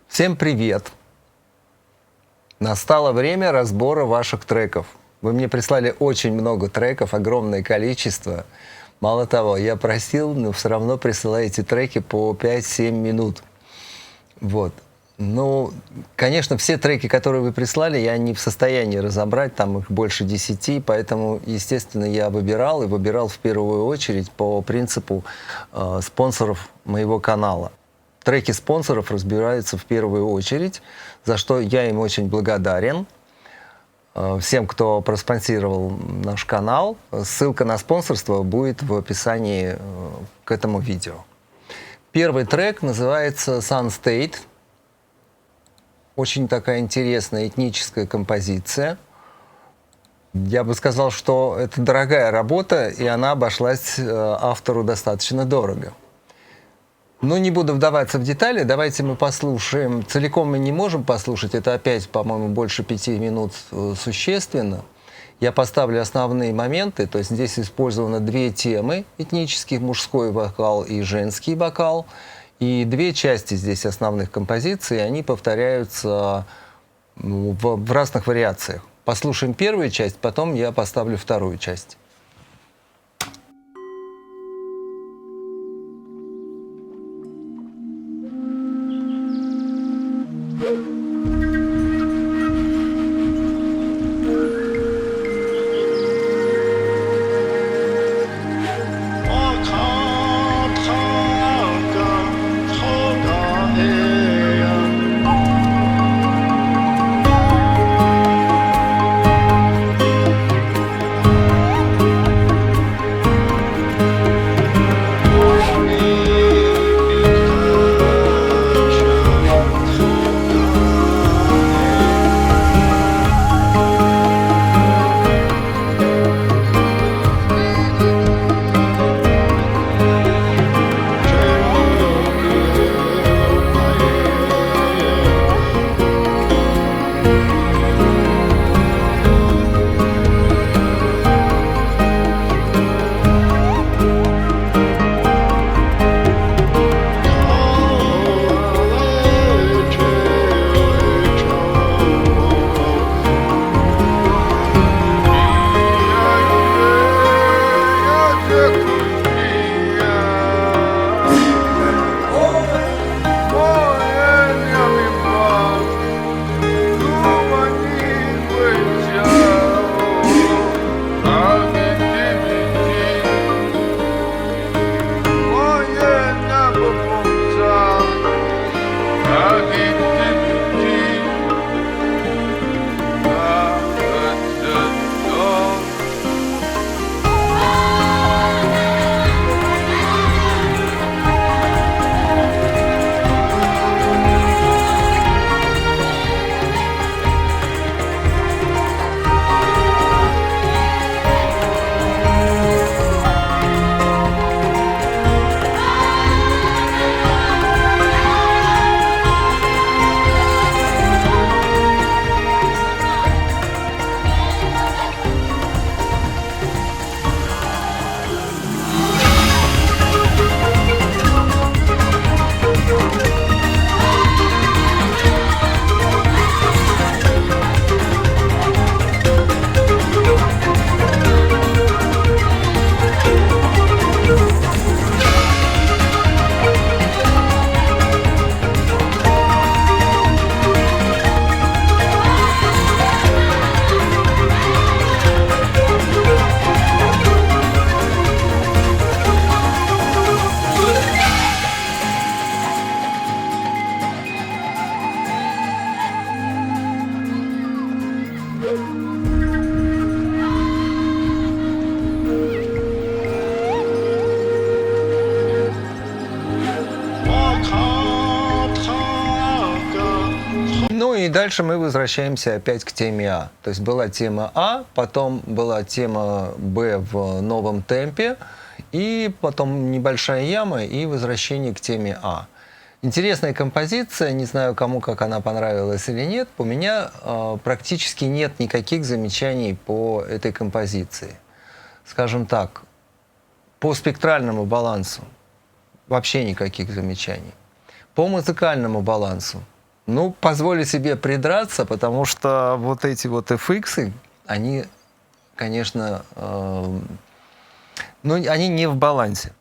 Всем привет! Настало время разбора ваших треков. Вы мне прислали очень много треков, огромное количество. Мало того, я просил, но все равно присылаете треки по 5-7 минут. Вот. Ну, конечно, все треки, которые вы прислали, я не в состоянии разобрать, там их больше 10, поэтому, естественно, я выбирал, и выбирал в первую очередь по принципу спонсоров моего канала. Треки спонсоров разбираются в первую очередь, за что я им очень благодарен. Всем, кто проспонсировал наш канал, ссылка на спонсорство будет в описании к этому видео. Первый трек называется Sun State. Очень такая интересная этническая композиция. Я бы сказал, что это дорогая работа, и она обошлась автору достаточно дорого. Но не буду вдаваться в детали, давайте мы послушаем. Целиком мы не можем послушать, это опять, по-моему, больше 5 минут существенно. Я поставлю основные моменты, то есть здесь использовано две темы, этнический мужской вокал и женский вокал. И две части здесь основных композиций, они повторяются в разных вариациях. Послушаем первую часть, потом я поставлю вторую часть. Ну и дальше мы возвращаемся опять к теме А. То есть была тема А, потом была тема Б в новом темпе, и потом небольшая яма и возвращение к теме А. Интересная композиция, не знаю, кому как она понравилась или нет. У меня практически нет никаких замечаний по этой композиции. Скажем так, по спектральному балансу вообще никаких замечаний. По музыкальному балансу Ну, позволю себе придраться, потому что вот эти вот FX, они, конечно, ну, они не в балансе.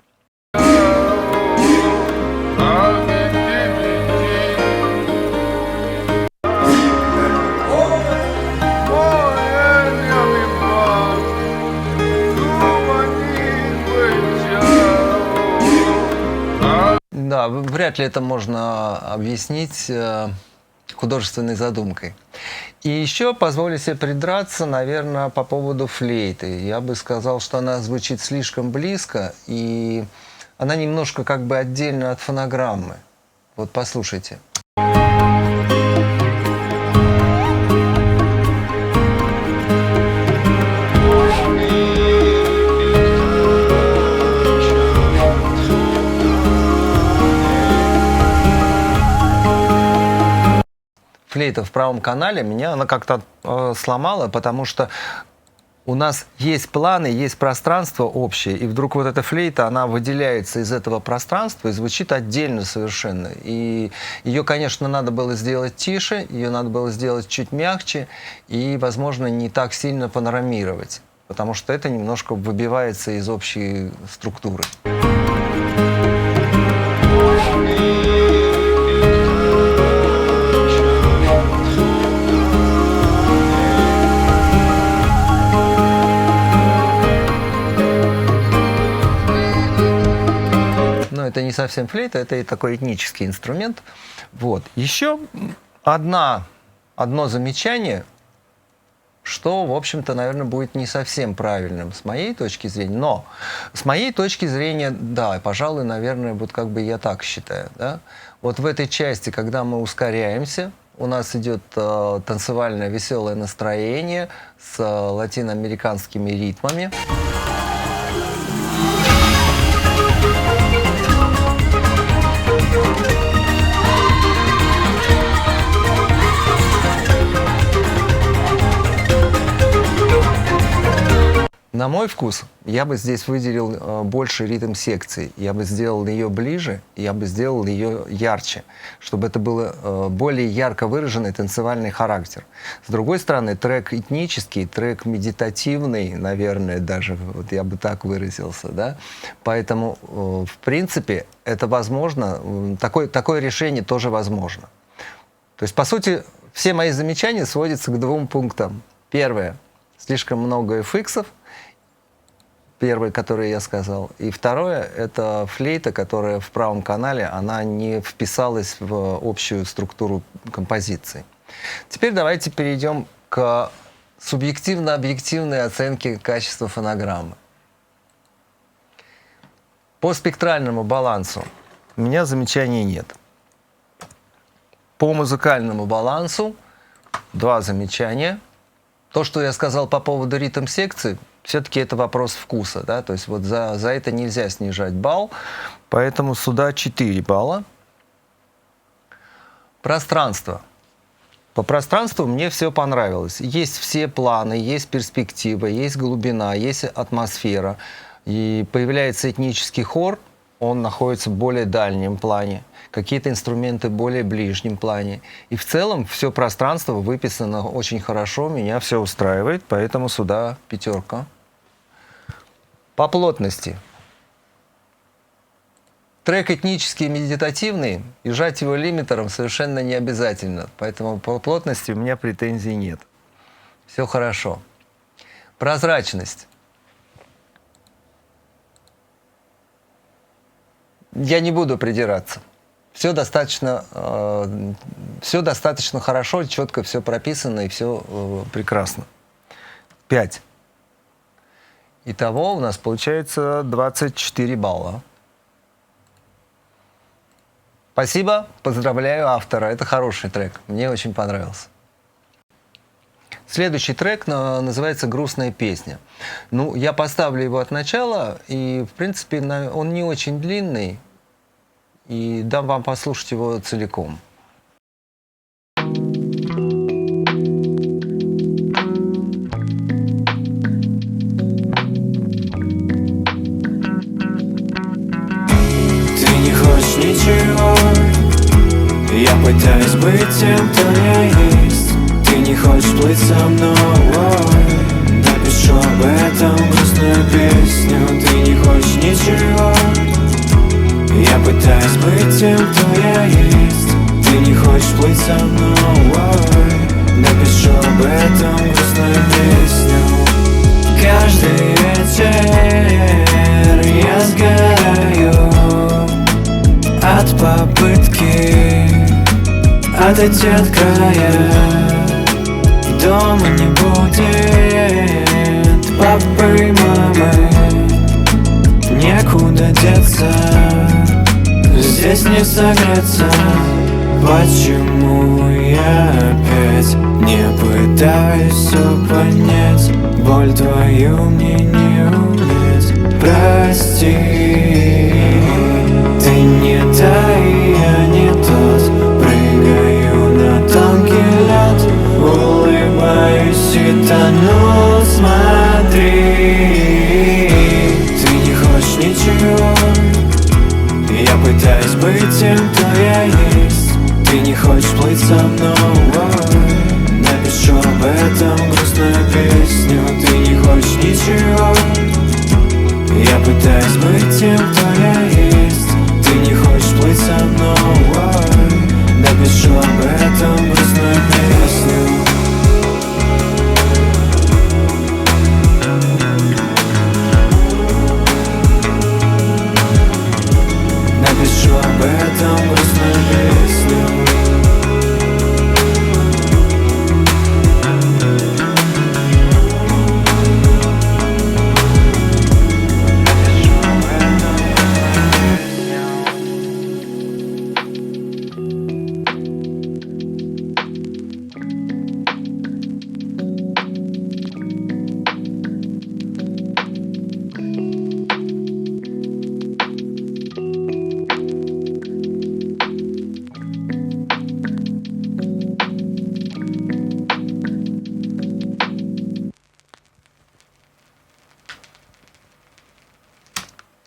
Да, вряд ли это можно объяснить художественной задумкой. И еще позволю себе придраться, наверное, по поводу флейты. Я бы сказал, что она звучит слишком близко, и она немножко как бы отдельно от фонограммы. Вот послушайте. Флейта в правом канале меня она как-то сломала, потому что у нас есть планы, есть пространство общее, и вдруг вот эта флейта, она выделяется из этого пространства и звучит отдельно совершенно. И ее, конечно, надо было сделать тише, ее надо было сделать чуть мягче и, возможно, не так сильно панорамировать, потому что это немножко выбивается из общей структуры. Это не совсем флейта, это и такой этнический инструмент. Вот. Еще одно замечание, что, в общем-то, наверное, будет не совсем правильным с моей точки зрения. Но с моей точки зрения, да, пожалуй, наверное, вот как бы я так считаю. Да? Вот в этой части, когда мы ускоряемся, у нас идет танцевальное веселое настроение с латиноамериканскими ритмами. На мой вкус, я бы здесь выделил больше ритм секции. Я бы сделал ее ближе, я бы сделал ее ярче, чтобы это был более ярко выраженный танцевальный характер. С другой стороны, трек этнический, трек медитативный, наверное, даже, вот я бы так выразился, да. Поэтому, в принципе, это возможно, такое решение тоже возможно. То есть, по сути, все мои замечания сводятся к двум пунктам. Первое, слишком много FX-ов, первый, который я сказал. И второе, это флейта, которая в правом канале, она не вписалась в общую структуру композиции. Теперь давайте перейдем к субъективно-объективной оценке качества фонограммы. По спектральному балансу у меня замечаний нет. По музыкальному балансу два замечания. То, что я сказал по поводу ритм-секции, все-таки это вопрос вкуса, да, то есть вот за это нельзя снижать балл, поэтому сюда 4 балла. Пространство. По пространству мне все понравилось. Есть все планы, есть перспектива, есть глубина, есть атмосфера. И появляется этнический хор, он находится в более дальнем плане. Какие-то инструменты в более ближнем плане. И в целом все пространство выписано очень хорошо, меня все устраивает, поэтому сюда 5. По плотности. Трек этнический и медитативный, и сжать его лимитером совершенно не обязательно. Поэтому по плотности у меня претензий нет. Все хорошо. Прозрачность. Я не буду придираться. Все достаточно хорошо, четко все прописано и все прекрасно. 5. Итого у нас получается 24 балла. Спасибо, поздравляю автора. Это хороший трек, мне очень понравился. Следующий трек называется «Грустная песня». Ну, я поставлю его от начала, и, в принципе, он не очень длинный, и дам вам послушать его целиком. Ты не хочешь ничего, я пытаюсь быть тем, кто я есть. Ты не хочешь плыть со мной. Напишу об этом грустную песню. Ты не хочешь ничего. Я пытаюсь быть тем, кто я есть. Ты не хочешь плыть со мной. Напишу об этом грустную песню. Каждый вечер я сгораю от попытки отойти от края. Дома не будет папы и мамы, некуда деться, здесь не согреться. Почему я опять не пытаюсь понять? Боль твою мне не унять. Прости, ты не та и я не тот. Прыгаю на тонкий лед, улыбаюсь и тону. Смотри, ты не хочешь ничего. Я пытаюсь быть тем, кто я есть. Ты не хочешь плыть со мной. Напишу об этом грустную песню. Ты не хочешь ничего. Я пытаюсь быть тем, кто я есть. Ты не хочешь плыть со мной. Напишу об этом грустную песню. Напишу об этом грустную песню.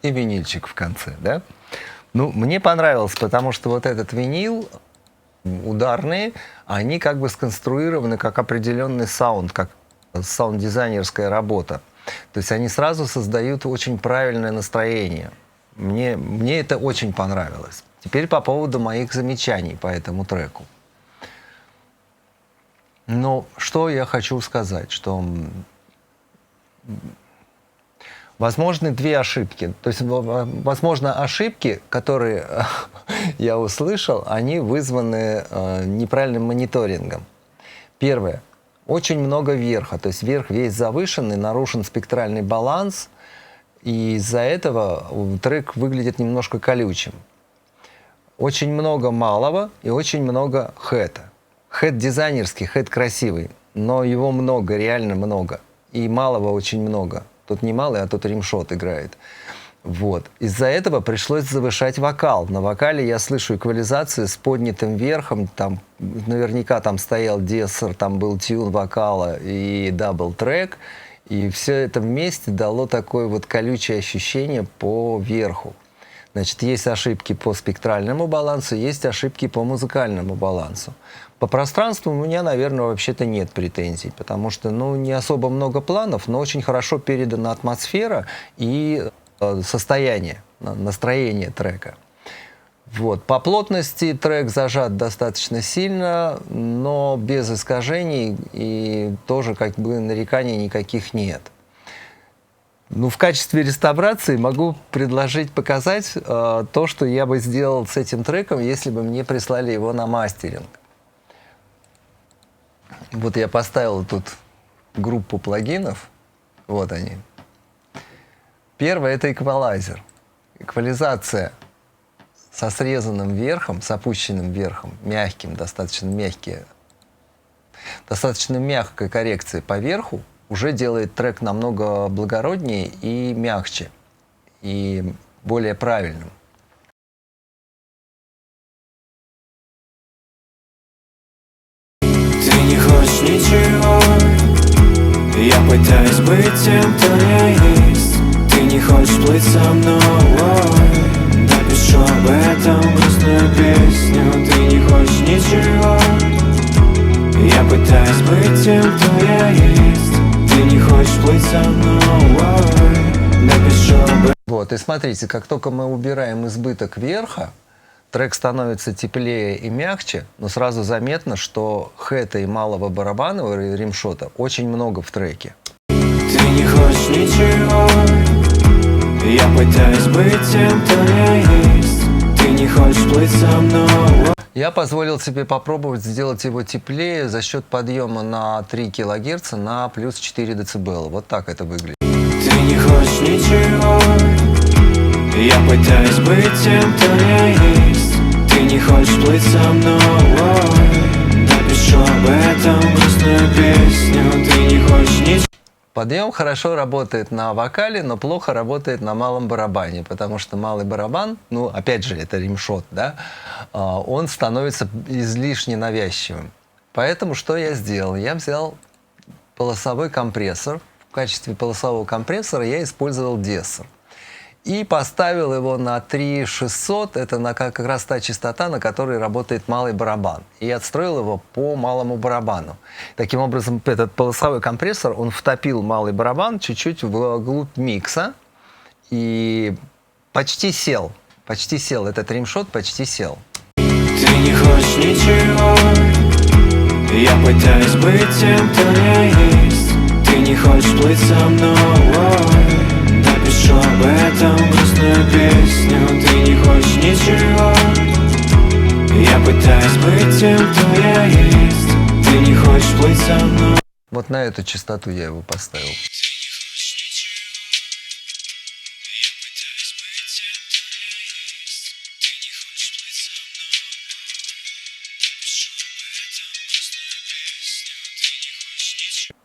И винильчик в конце, да? Ну, мне понравилось, потому что вот этот винил, ударные, они как бы сконструированы как определенный саунд, как саунд-дизайнерская работа. То есть они сразу создают очень правильное настроение. Мне это очень понравилось. Теперь по поводу моих замечаний по этому треку. Но что я хочу сказать, что возможны две ошибки. То есть, возможно, ошибки, которые я услышал, они вызваны неправильным мониторингом. Первое. Очень много верха. То есть верх весь завышенный, нарушен спектральный баланс, и из-за этого трек выглядит немножко колючим. Очень много малого и очень много хэта. Хэт дизайнерский, хэт красивый, но его много, реально много. И малого очень много. Тут не малый, а тут римшот играет. Вот. Из-за этого пришлось завышать вокал. На вокале я слышу эквализацию с поднятым верхом. Там, наверняка там стоял дессер, там был тюн вокала и дабл-трек. И все это вместе дало такое вот колючее ощущение по верху. Значит, есть ошибки по спектральному балансу, есть ошибки по музыкальному балансу. По пространству у меня, наверное, вообще-то нет претензий, потому что, ну, не особо много планов, но очень хорошо передана атмосфера и состояние, настроение трека. Вот. По плотности трек зажат достаточно сильно, но без искажений, и тоже как бы нареканий никаких нет. Ну, в качестве реставрации могу предложить показать то, что я бы сделал с этим треком, если бы мне прислали его на мастеринг. Вот я поставил тут группу плагинов. Вот они. Первое — это эквалайзер. Эквализация со срезанным верхом, с опущенным верхом, мягким, достаточно мягкие. Достаточно мягкая коррекция по верху уже делает трек намного благороднее и мягче, и более правильным. Ты не хочешь ничего. Я пытаюсь быть тем, кто я есть. Ты не хочешь плыть со мной. Напишу напишу об этом грустную песню. Ты не хочешь ничего, я пытаюсь быть тем, кто я есть. Ты не хочешь плыть со мной, напишу об этом. Вот, и смотрите, как только мы убираем избыток верха, трек становится теплее и мягче, но сразу заметно, что хэта и малого барабана, римшота, очень много в треке. Ты не хочешь ничего, я пытаюсь быть тем, кто я есть. Ты не хочешь плыть со мной. Я позволил себе попробовать сделать его теплее за счет подъема на 3 кГц на плюс 4 дБ. Вот так это выглядит. Ты не хочешь ничего, я пытаюсь быть тем, кто я есть. Ты не хочешь плыть со мной, напишу об этом грустную песню. Ты не хочешь ничего. Подъем хорошо работает на вокале, но плохо работает на малом барабане, потому что малый барабан, ну, опять же, это римшот, да, он становится излишне навязчивым. Поэтому что я сделал? Я взял полосовой компрессор. В качестве полосового компрессора я использовал Deso. И поставил его на 3600, это как раз та частота, на которой работает малый барабан. И отстроил его по малому барабану. Таким образом, этот полосовой компрессор, он втопил малый барабан чуть-чуть вглубь микса и почти сел. Почти сел. Этот римшот почти сел. Ты не хочешь ничего, я пытаюсь быть тем, кто я есть. Ты не хочешь плыть со мной, напишу об этом грустную песню. Ты не хочешь ничего, я пытаюсь быть тем, кто я есть. Ты не хочешь плыть со мной. Вот на эту частоту я его поставил.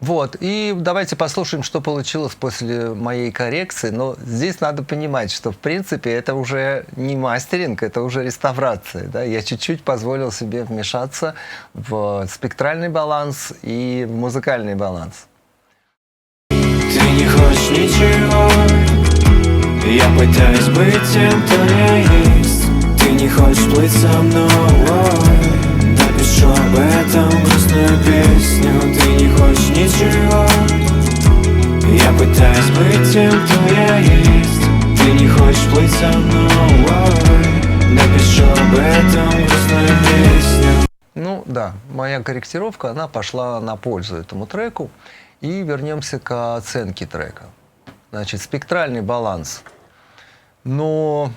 Вот, и давайте послушаем, что получилось после моей коррекции. Но здесь надо понимать, что, в принципе, это уже не мастеринг, это уже реставрация. Да? Я чуть-чуть позволил себе вмешаться в спектральный баланс и в музыкальный баланс. Ты не хочешь ничего, я пытаюсь быть тем, кто я есть. Ты не хочешь плыть со мной, напишу об этом грустную песню. Ты не хочешь ничего, я пытаюсь быть тем, кто я есть. Ты не хочешь плыть со мной, напишу об этом грустную песню. Ну да, моя корректировка, она пошла на пользу этому треку. И вернемся к оценке трека. Значит, спектральный баланс. Но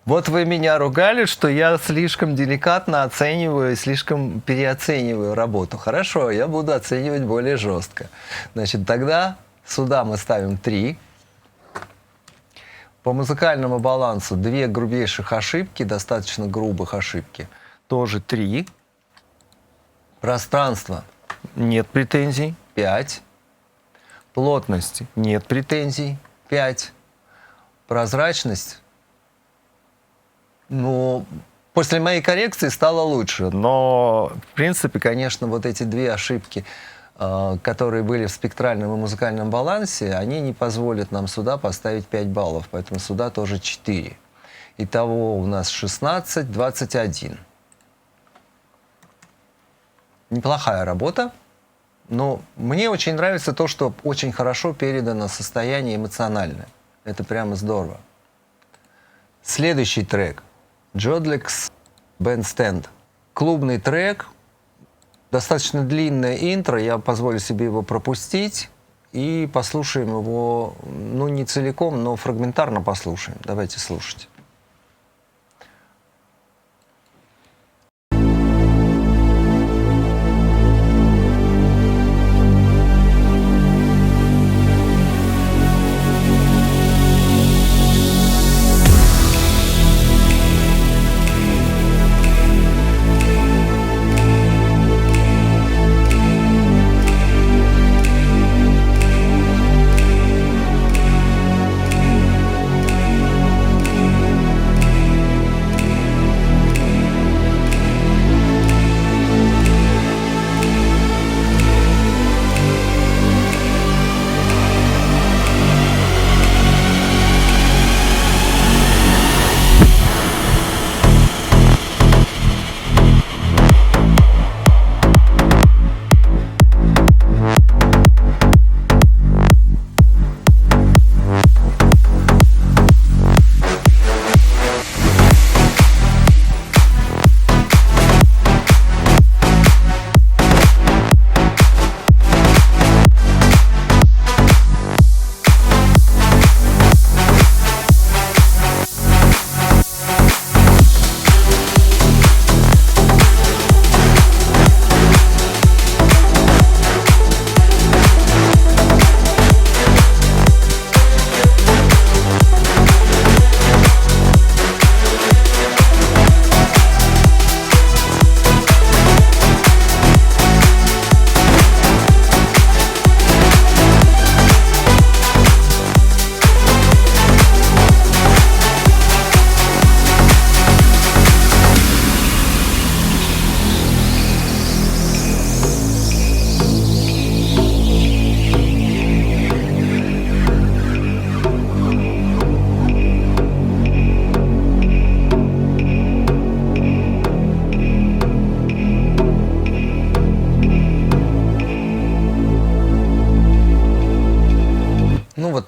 вот вы меня ругали, что я слишком деликатно оцениваю, слишком переоцениваю работу. Хорошо, я буду оценивать более жестко. Значит, тогда сюда мы ставим 3. По музыкальному балансу 2 грубейших ошибки, достаточно грубых ошибки. Тоже 3. Пространство. Нет претензий. 5. Плотность. Нет претензий. 5. Прозрачность. Ну, после моей коррекции стало лучше. Но, в принципе, конечно, вот эти 2 ошибки, которые были в спектральном и музыкальном балансе, они не позволят нам сюда поставить 5 баллов. Поэтому сюда тоже 4. Итого у нас 16, 21. Неплохая работа. Но мне очень нравится то, что очень хорошо передано состояние эмоциональное. Это прямо здорово. Следующий трек. Jodlex Bandstand. Клубный трек. Достаточно длинное интро. Я позволю себе его пропустить. И послушаем его, ну, не целиком, но фрагментарно послушаем. Давайте слушать.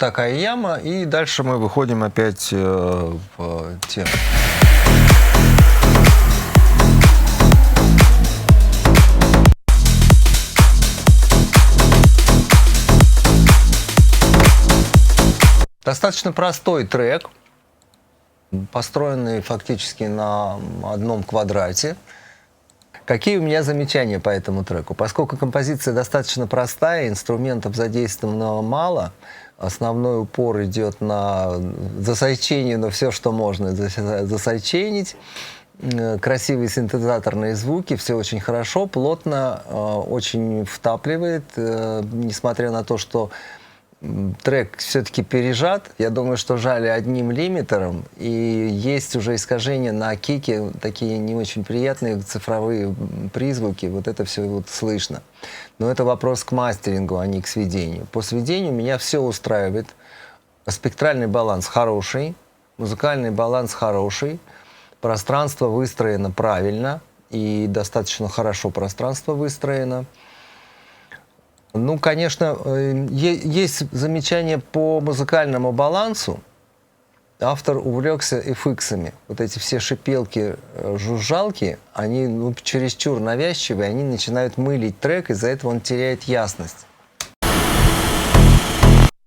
такая яма, и дальше мы выходим опять в тему. Достаточно простой трек, построенный фактически на одном квадрате. Какие у меня замечания по этому треку? Поскольку композиция достаточно простая, инструментов задействовано мало, основной упор идет на засайчение, но все, что можно засайченить. Красивые синтезаторные звуки, все очень хорошо, плотно, очень втапливает, несмотря на то, что трек все-таки пережат. Я думаю, что жали одним лимитером, и есть уже искажения на кике, такие не очень приятные цифровые призвуки. Вот это все вот слышно. Но это вопрос к мастерингу, а не к сведению. По сведению меня все устраивает. Спектральный баланс хороший, музыкальный баланс хороший, пространство выстроено правильно, и достаточно хорошо пространство выстроено. Ну, конечно, есть замечания по музыкальному балансу. Автор увлекся эффексами. Вот эти все шипелки, жужжалки, они чересчур навязчивые, они начинают мылить трек, из-за этого он теряет ясность.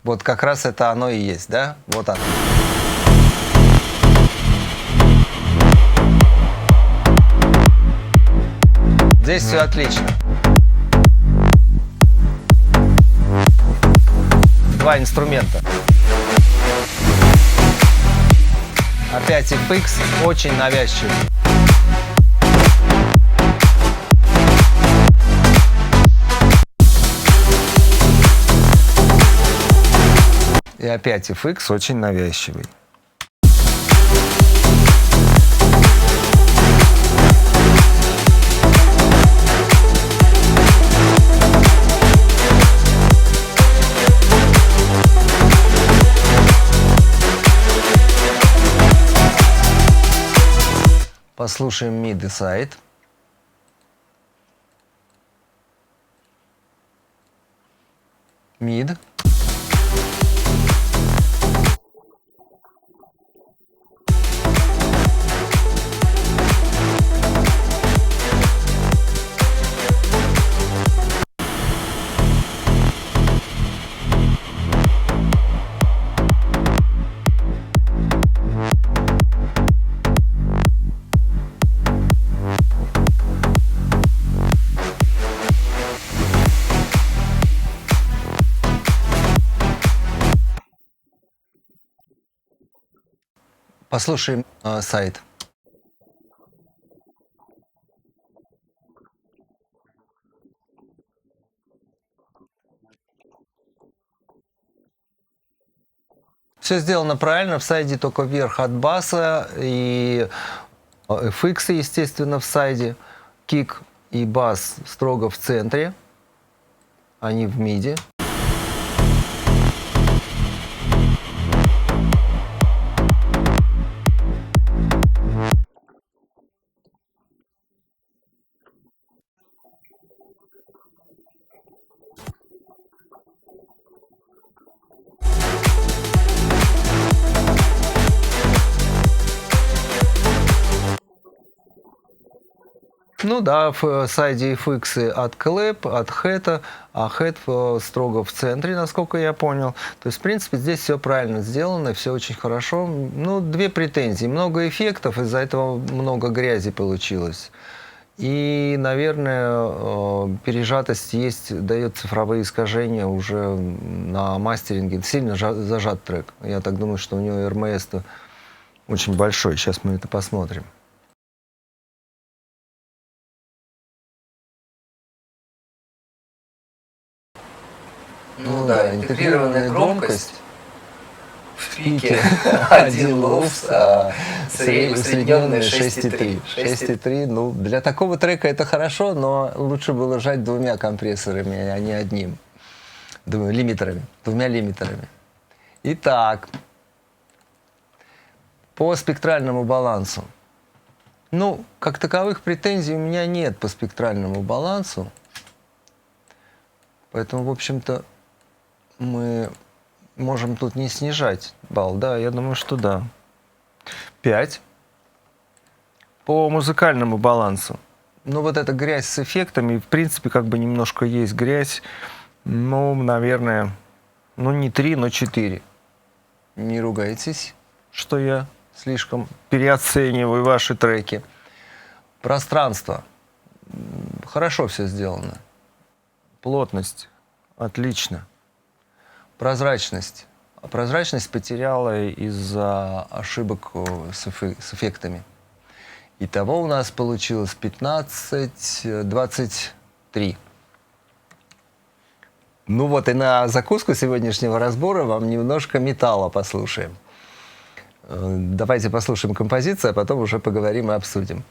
Вот как раз это оно и есть, да? Вот оно. Здесь все отлично. Два инструмента. Опять FX, очень навязчивый. И опять FX, очень навязчивый. Послушаем мид и сайд. Мид. Послушаем сайт. Все сделано правильно, в сайде только вверх от баса, и FX, естественно, в сайде. Кик и бас строго в центре, они в миди. Ну да, в сайде FX от клэп, от хэта, а хэт строго в центре, насколько я понял. То есть, в принципе, здесь все правильно сделано, все очень хорошо. Ну, две претензии. Много эффектов, из-за этого много грязи получилось. И, наверное, пережатость есть, дает цифровые искажения уже на мастеринге. Сильно зажат трек. Я так думаю, что у него РМС-то очень большой. Сейчас мы это посмотрим. Ну да, интегрированная громкость в пике 1 луфс, а усредненная 6,3. 6,3, ну, для такого трека это хорошо, но лучше было жать двумя компрессорами, а не одним. Двумя лимитерами. Итак, по спектральному балансу. Ну, как таковых претензий у меня нет по спектральному балансу. Поэтому, в общем-то, мы можем тут не снижать балл. Да, я думаю, что да. 5. По музыкальному балансу. Ну, вот эта грязь с эффектами, в принципе, как бы немножко есть грязь. Ну, наверное, ну, не 3, но 4. Не ругайтесь, что я слишком переоцениваю ваши треки. Пространство. Хорошо все сделано. Плотность. Отлично. Прозрачность. Прозрачность потеряла из-за ошибок с эффектами. Итого у нас получилось 15, 23. Ну вот и на закуску сегодняшнего разбора вам немножко металла послушаем. Давайте послушаем композицию, а потом уже поговорим и обсудим.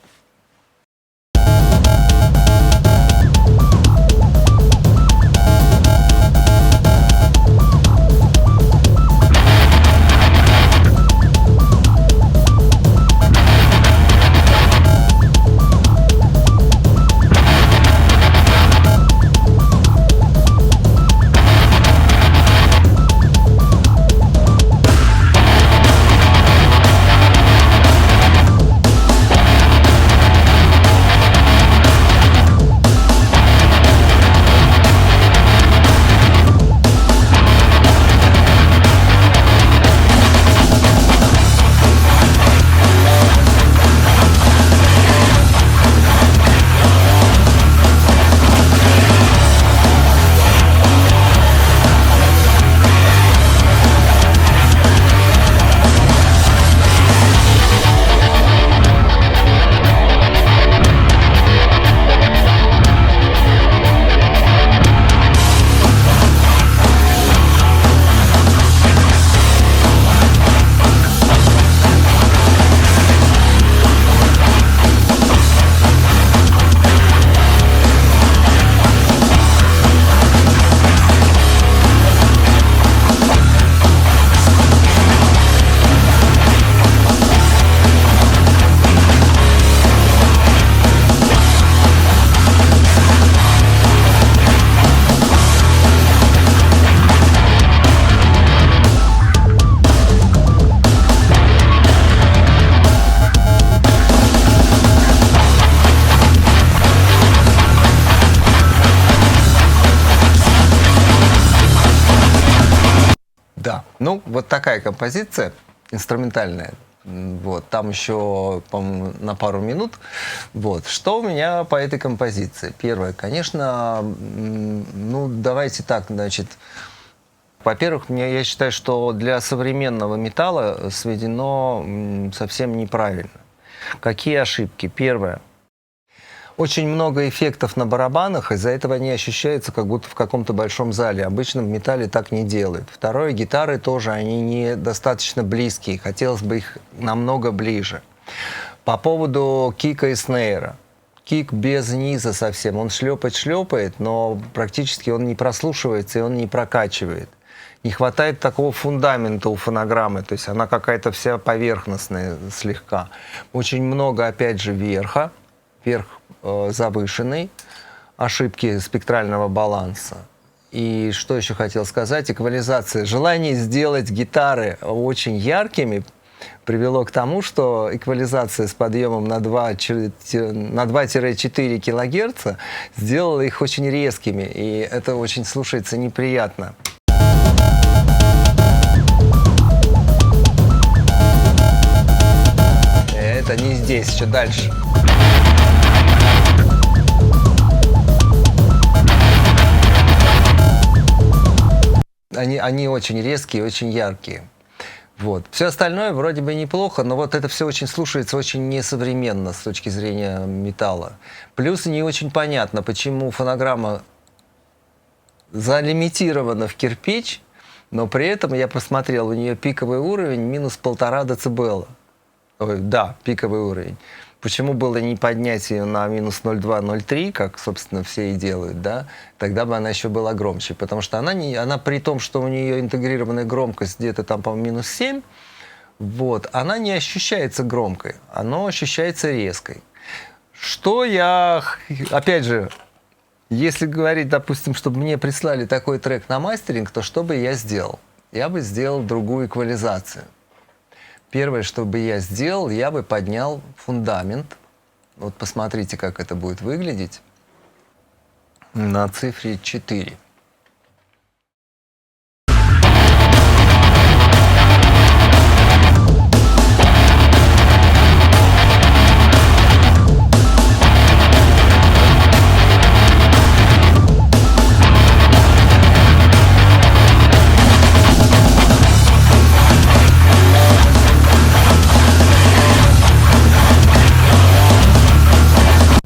Да, ну вот такая композиция инструментальная. Вот, там еще, по-моему, на пару минут. Вот, что у меня по этой композиции? Первое, конечно, ну давайте так, значит, во-первых, я считаю, что для современного металла сведено совсем неправильно. Какие ошибки? Первое. Очень много эффектов на барабанах, из-за этого они ощущаются как будто в каком-то большом зале. Обычно в металле так не делают. Второе, гитары тоже, они недостаточно близкие. Хотелось бы их намного ближе. По поводу кика и снейра. Кик без низа совсем. Он шлепает, но практически он не прослушивается и он не прокачивает. Не хватает такого фундамента у фонограммы, то есть она какая-то вся поверхностная слегка. Очень много, опять же, верх завышенный, ошибки спектрального баланса. И что еще хотел сказать? Эквализация. Желание сделать гитары очень яркими привело к тому, что эквализация с подъемом на 2-4 килогерца сделала их очень резкими, и это очень слушается неприятно. Это не здесь, еще дальше. Они очень резкие, очень яркие. Вот. Все остальное вроде бы неплохо, но вот это все очень слушается очень несовременно с точки зрения металла. Плюс не очень понятно, почему фонограмма залимитирована в кирпич, но при этом я посмотрел, у нее пиковый уровень минус 1,5 дБ. Ой, да, пиковый уровень. Почему было не поднять ее на минус 0,2-0,3, как, собственно, все и делают, да? Тогда бы она еще была громче. Потому что она при том, что у нее интегрированная громкость где-то там, по-моему, минус 7, вот, она не ощущается громкой, она ощущается резкой. Что я, опять же, если говорить, допустим, чтобы мне прислали такой трек на мастеринг, то что бы я сделал? я бы сделал другую эквализацию. Первое, что бы я сделал, я бы поднял фундамент. Вот посмотрите, как это будет выглядеть на цифре 4.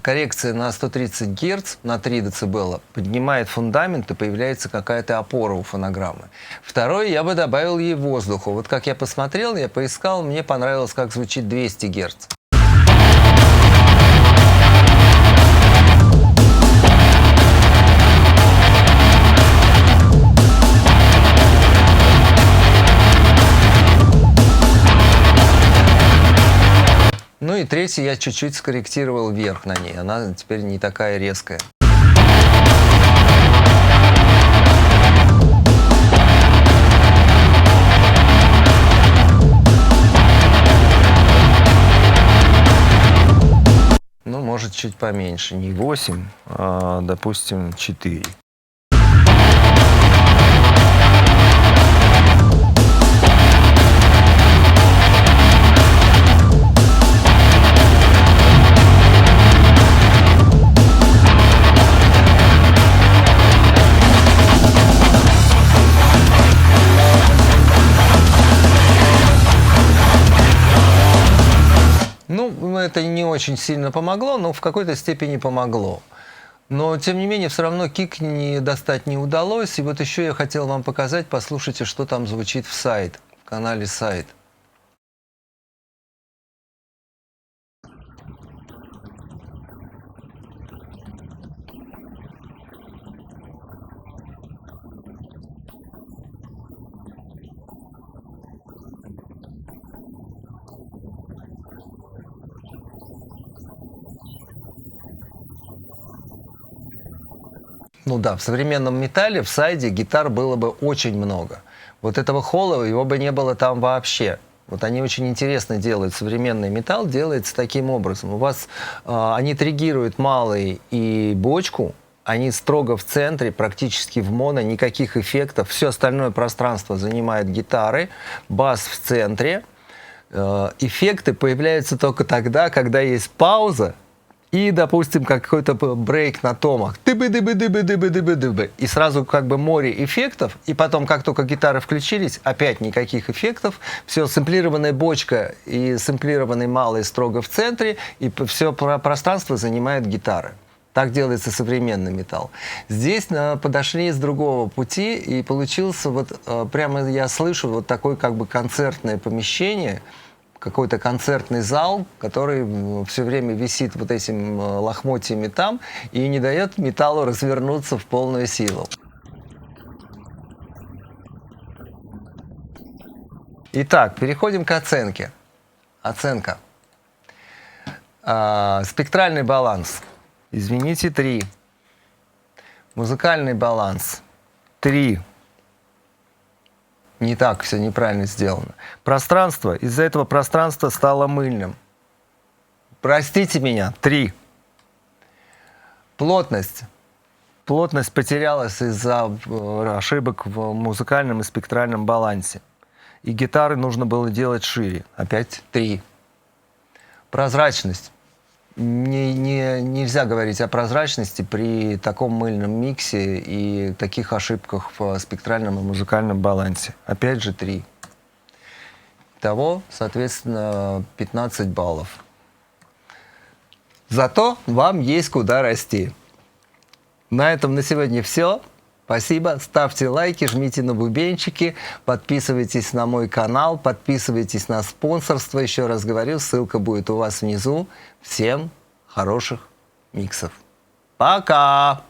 Коррекция на 130 Гц, на 3 дБ, поднимает фундамент и появляется какая-то опора у фонограммы. Второе, я бы добавил ей воздуху. Вот как я посмотрел, я поискал, мне понравилось, как звучит 200 Гц. Ну и третье, я чуть-чуть скорректировал вверх на ней. Она теперь не такая резкая. Ну, может, чуть поменьше. Не 8, а, допустим, 4. Ну, это не очень сильно помогло, но в какой-то степени помогло. Но, тем не менее, все равно кик достать не удалось. И вот еще я хотел вам показать, послушайте, что там звучит в сайт, в канале сайт. Ну да, в современном металле, в сайде гитар было бы очень много. Вот этого холла, его бы не было там вообще. Вот они очень интересно делают. Современный металл делается таким образом. У вас они триггируют малый и бочку, они строго в центре, практически в моно, никаких эффектов. Все остальное пространство занимают гитары, бас в центре. Эффекты появляются только тогда, когда есть пауза, и, допустим, какой-то брейк на томах. Дыбы-дыбы-дыбы-дыбы-дыбы-дыбы. И сразу как бы море эффектов. И потом, как только гитары включились, опять никаких эффектов. Все, сэмплированная бочка и сэмплированный малый строго в центре. И все пространство занимает гитары. Так делается современный металл. Здесь подошли с другого пути. И получился вот, прямо я слышу вот такое как бы концертное помещение, какой-то концертный зал, который все время висит вот этим лохмотьями там и не дает металлу развернуться в полную силу. Итак, переходим к оценке. Оценка. Спектральный баланс. Извините, 3. Музыкальный баланс. 3. Не так все неправильно сделано. Пространство. Из-за этого пространство стало мыльным. Простите меня. 3. Плотность. Плотность потерялась из-за ошибок в музыкальном и спектральном балансе. И гитары нужно было делать шире. Опять 3. Прозрачность. Нельзя говорить о прозрачности при таком мыльном миксе и таких ошибках в спектральном и музыкальном балансе. Опять же 3. Итого, соответственно, 15 баллов. Зато вам есть куда расти. На этом на сегодня все. Спасибо. Ставьте лайки, жмите на бубенчики, подписывайтесь на мой канал, подписывайтесь на спонсорство. Еще раз говорю, ссылка будет у вас внизу. Всем хороших миксов. Пока!